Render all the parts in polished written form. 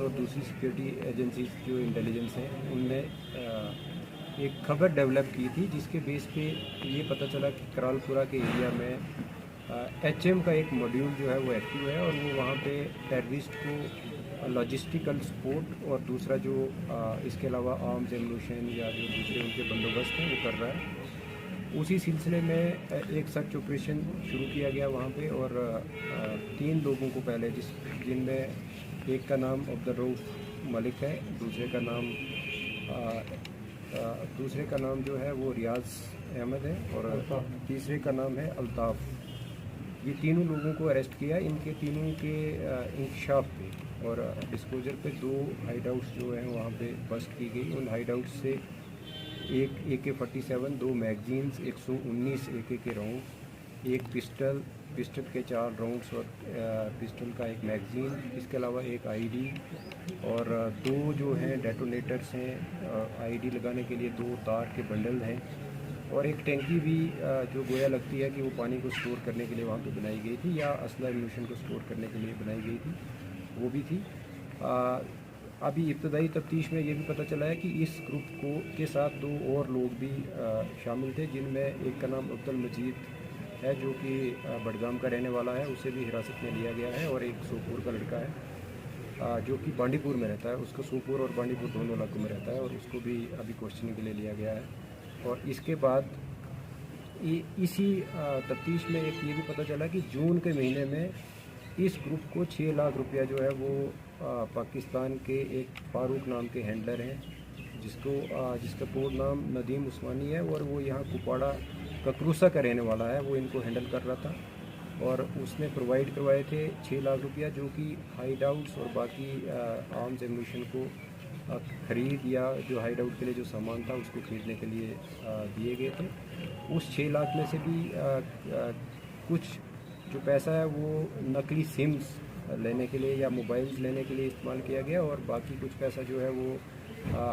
और दूसरी security agency जो इंटेलिजेंस हैं उनने एक खबर डेवलप की थी, जिसके बेस पे ये पता चला कि करालपुरा के एरिया में HM का एक मॉड्यूल जो है वो एक्टिव है और वो वहाँ पे टेररिस्ट को लॉजिस्टिकल सपोर्ट और दूसरा जो इसके अलावा आर्म्स एम्यूनिशन या जो दूसरे उनके बंदोबस्त हैं वो कर रहा है। उसी सिलसिले में एक सर्च ऑपरेशन शुरू किया गया वहाँ पे और 3 लोगों को पहले जिनमें एक का नाम अब्दुर्रऊफ मलिक है, दूसरे का नाम जो है वो रियाज अहमद है और तीसरे का नाम है अल्ताफ़। ये तीनों लोगों को अरेस्ट किया। इनके तीनों के इंकशाफ पे और डिस्क्लोजर पे 2 हाइड आउट्स जो हैं वहाँ पे बस्ट की गई। उन हाइड आउट्स से एक AK-47, 2 मैगजीन्स, 119 AK के राउंड, एक पिस्टल के 4 राउंड्स और पिस्टल का एक मैगजीन, इसके अलावा एक ID और 2 जो हैं डेटोनेटर्स हैं, ID लगाने के लिए 2 तार के बंडल हैं और एक टैंकी भी जो गोया लगती है कि वो पानी को स्टोर करने के लिए वहाँ पे बनाई गई थी या असला एम्यूनिशन को स्टोर करने के लिए बनाई गई थी, वो भी थी। अभी इब्तदाई तफ्तीश में ये भी पता चला है कि इस ग्रुप के साथ 2 और लोग भी शामिल थे, जिनमें एक का नाम अब्दुल मजीद है जो कि बडगाम का रहने वाला है, उसे भी हिरासत में लिया गया है और एक सोपुर का लड़का है जो कि बांडीपुर में रहता है। उसका सोपुर और बांडीपुर दोनों इलाकों में रहता है और उसको भी अभी क्वेश्चनिंग के लिए लिया गया है। और इसके बाद इसी तफ्तीश में एक ये भी पता चला कि जून के महीने में इस ग्रुप को 6 लाख रुपया जो है वो पाकिस्तान के एक फारूक नाम के हैंडलर हैं जिसका कोड नाम नदीम उस्मानी है और वो यहाँ कुपवाड़ा ककरूसा का रहने वाला है, वो इनको हैंडल कर रहा था और उसने प्रोवाइड करवाए थे 6 लाख रुपया जो कि हाइड आउट्स और बाकी आर्म्स एम्यूनिशन को ख़रीद या जो हाइड आउट के लिए जो सामान था उसको ख़रीदने के लिए दिए गए थे। उस 6 लाख में से भी कुछ जो पैसा है वो नकली सिम्स लेने के लिए या मोबाइल्स लेने के लिए इस्तेमाल किया गया और बाकी कुछ पैसा जो है वो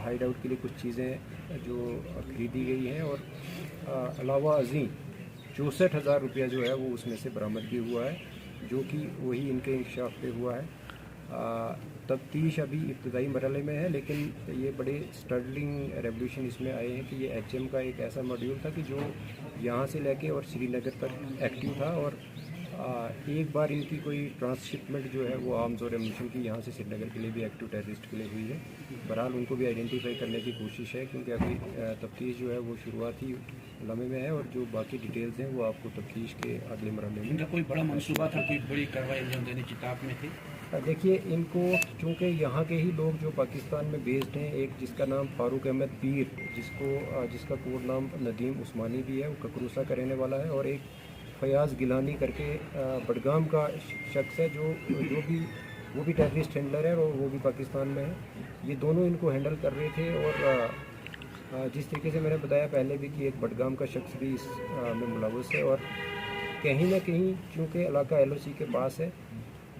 हाइड आउट के लिए कुछ चीज़ें जो ख़रीदी गई हैं और अलावा अजीम 64,000 रुपया जो है वो उसमें से बरामद भी हुआ है, जो कि वही इनके इंकशाफ पे हुआ है। तफ्तीश अभी इब्तदाई मरहले में है, लेकिन ये बड़े स्टर्लिंग रेवोल्यूशन इसमें आए हैं कि ये HM का एक ऐसा मॉड्यूल था कि जो यहाँ से लेके और श्रीनगर तक एक्टिव था और एक बार इनकी कोई ट्रांसशिपमेंट जो है वो आर्म्स और एम्यूनिशन की यहाँ से श्रीनगर के लिए भी एक्टिव टेररिस्ट के लिए हुई है। बहरहाल उनको भी आइडेंटिफाई करने की कोशिश है क्योंकि अभी तफ्तीश जो है वो शुरुआती लम्हे में है और जो बाकी डिटेल्स हैं वो आपको तफ्तीश के अगले मरहले में। इनका कोई बड़ा मंसूबा था, कोई बड़ी कार्रवाई अंजाम देने की ताक में थी? देखिए, इनको चूँकि यहाँ के ही लोग जो पाकिस्तान में बेस्ड हैं, एक जिसका नाम फारूक अहमद पीर जिसका कोड नाम नदीम उस्मानी भी है, वो ककरूसा का रहने वाला है और एक फयाज़ गिलानी करके बडगाम का शख्स है वो भी टेररिस्ट हैंडलर है और वो भी पाकिस्तान में है। ये दोनों इनको हैंडल कर रहे थे और जिस तरीके से मैंने बताया पहले भी कि एक बडगाम का शख्स भी इस में मुलव्वस है और कहीं ना कहीं चूँकि इलाका LOC के पास है,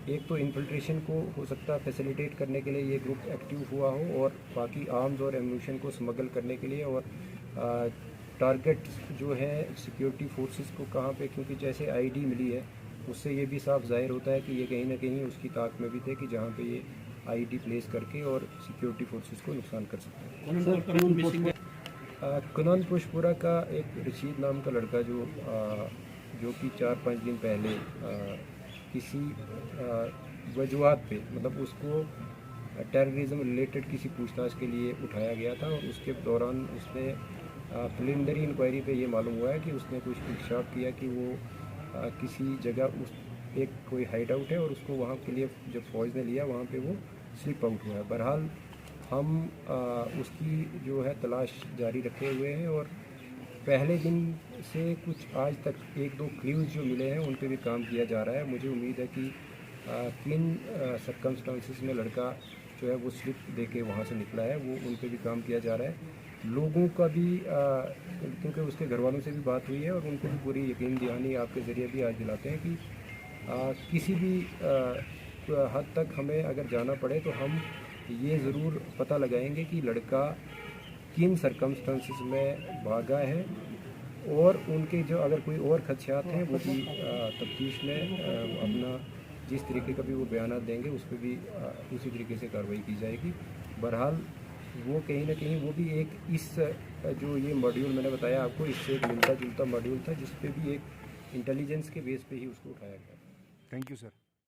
एक तो इन्फिल्ट्रेशन को हो सकता है फैसिलिटेट करने के लिए ये ग्रुप एक्टिव हुआ हो और बाकी आर्म्स और एम्यूनिशन को स्मगल करने के लिए और टारगेट जो है सिक्योरिटी फोर्सेस को कहाँ पे, क्योंकि जैसे ID मिली है उससे ये भी साफ जाहिर होता है कि ये कहीं ना कहीं उसकी ताक में भी थे कि जहाँ पे ये ID प्लेस करके और सिक्योरिटी फोर्सेस को नुकसान कर सकते हैं। कुनन पुष्पुरा का एक रशीद नाम का लड़का जो कि 4-5 दिन पहले किसी वजूहात पे मतलब उसको टेररिज्म रिलेटेड किसी पूछताछ के लिए उठाया गया था और उसके दौरान उसने प्रिलिमिनरी इंक्वायरी पे ये मालूम हुआ है कि उसने कुछ इंकशाफ किया कि वो किसी जगह एक कोई हाइड आउट है और उसको वहाँ के लिए जब फौज ने लिया वहाँ पे वो स्लिप आउट हुआ है। बहरहाल हम उसकी जो है तलाश जारी रखे हुए हैं और पहले दिन से कुछ आज तक 1-2 क्लूज जो मिले हैं उन पे भी काम किया जा रहा है। मुझे उम्मीद है कि किन सर्कमस्टांसिस में लड़का जो है वो स्लिप देके वहाँ से निकला है वो उन पे भी काम किया जा रहा है। लोगों का भी क्योंकि उसके घर वालों से भी बात हुई है और उनको भी पूरी यकीन दहानी आपके ज़रिए भी आज दिलाते हैं कि किसी भी हद तक हमें अगर जाना पड़े तो हम ये ज़रूर पता लगाएंगे कि लड़का किन सर्कमस्टांसिस में भागा है और उनके जो अगर कोई और खदशात हैं वो भी तफ्तीश में अपना जिस तरीके का भी वो बयान देंगे उस पर भी उसी तरीके से कार्रवाई की जाएगी। बहरहाल वो कहीं ना कहीं वो भी एक इस जो ये मॉड्यूल मैंने बताया आपको, इससे एक मिलता जुलता मॉड्यूल था जिस पे भी एक इंटेलिजेंस के बेस पे ही उसको उठाया गया। Thank you sir.